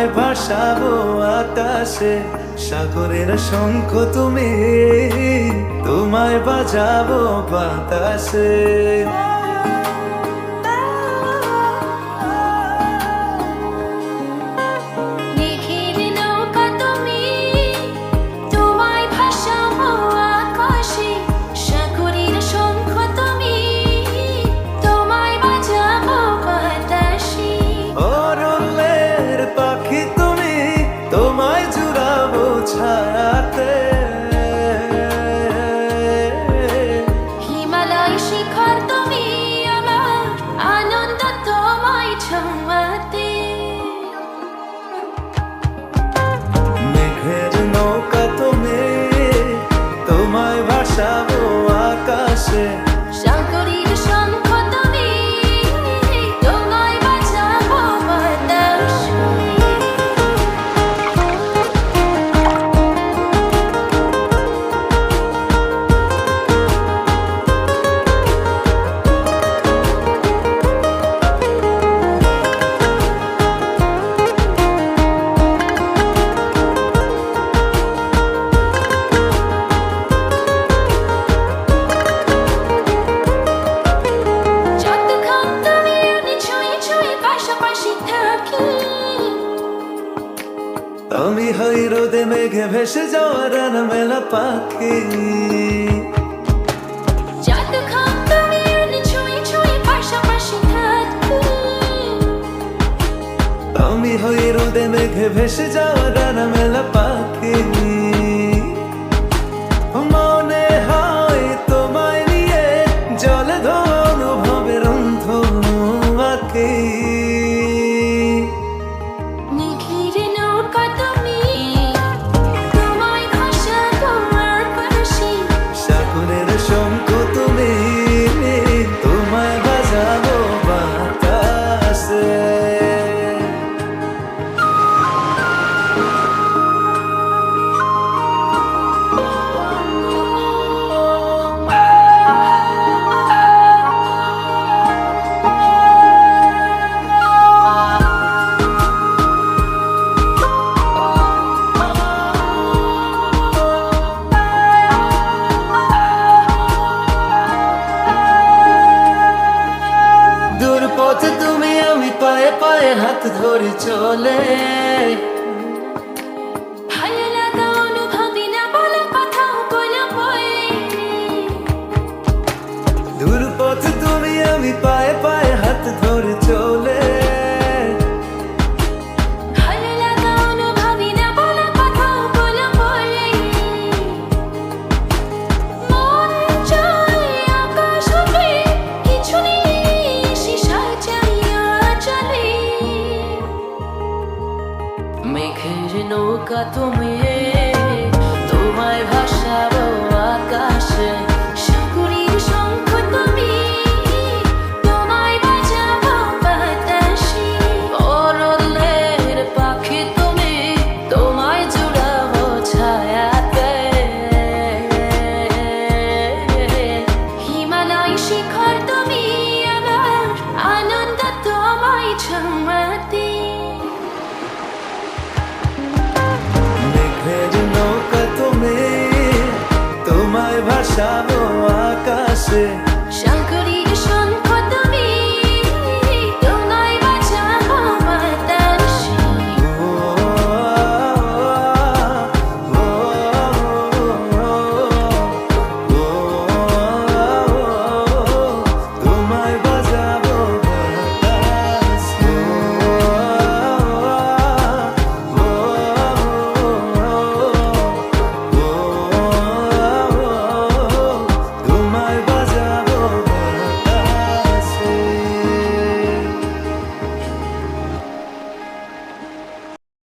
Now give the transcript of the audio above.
তোমায় ভাসাবো আকাশে, সাগরের শঙ্খ তুমি, তোমায় বাজাবো বাতাসে। তোমায় জুড়াবো ছায়াতে, হিমালয় শিখর তুমি, আমার আনন্দ তোমায় ছোঁয়াতে। মেঘের নৌকা তুমি, তোমায় ভাসাবো আকাশে, সাগরের শঙ্খ তুমি, তোমায় বাজাবো বাতাসে। আমি হই রোদে মেঘে ভেসে যাওয়া রান মেলা পাখি। আমি হই রোদে মেঘে ভেসে যাওয়া রান মেলা পাখি। মনে হয় তোমায় নিয়ে জলে ধোয়া অনুভবের অন্ধ আঁকি। সাগরের শঙ্খ তুমি, তোমায় বাজাবো বাতাসে। পথে তুমি আমি পায়ে পায়ে হাত ধরে চলে, ভালো লাগা অনুভবই না বলা কথা বলে বলে। দূর পথে তুমি আমি পায়ে পায়ে হাত ধরে চলে, ভালো লাগা অনুভবই না বলা কথা বলে বলে। মন চায় আকাশ হবে কিছু নেই মেঘের নৌকা তুমি, তোমায় ভাসাবো আকাশে, সাগরের শঙ্খ তুমি, তোমায় বাজাবো বাতাসে। অরণ্যের পাখি তুমি, তোমায় জুড়াবো ছায়াতে। হিমালয় শিখর তুমি, আমার আনন্দ তোমায় ছোঁয়াতে। মেঘের নৌকা তুমি, তোমায় ভাসাবো আকাশে।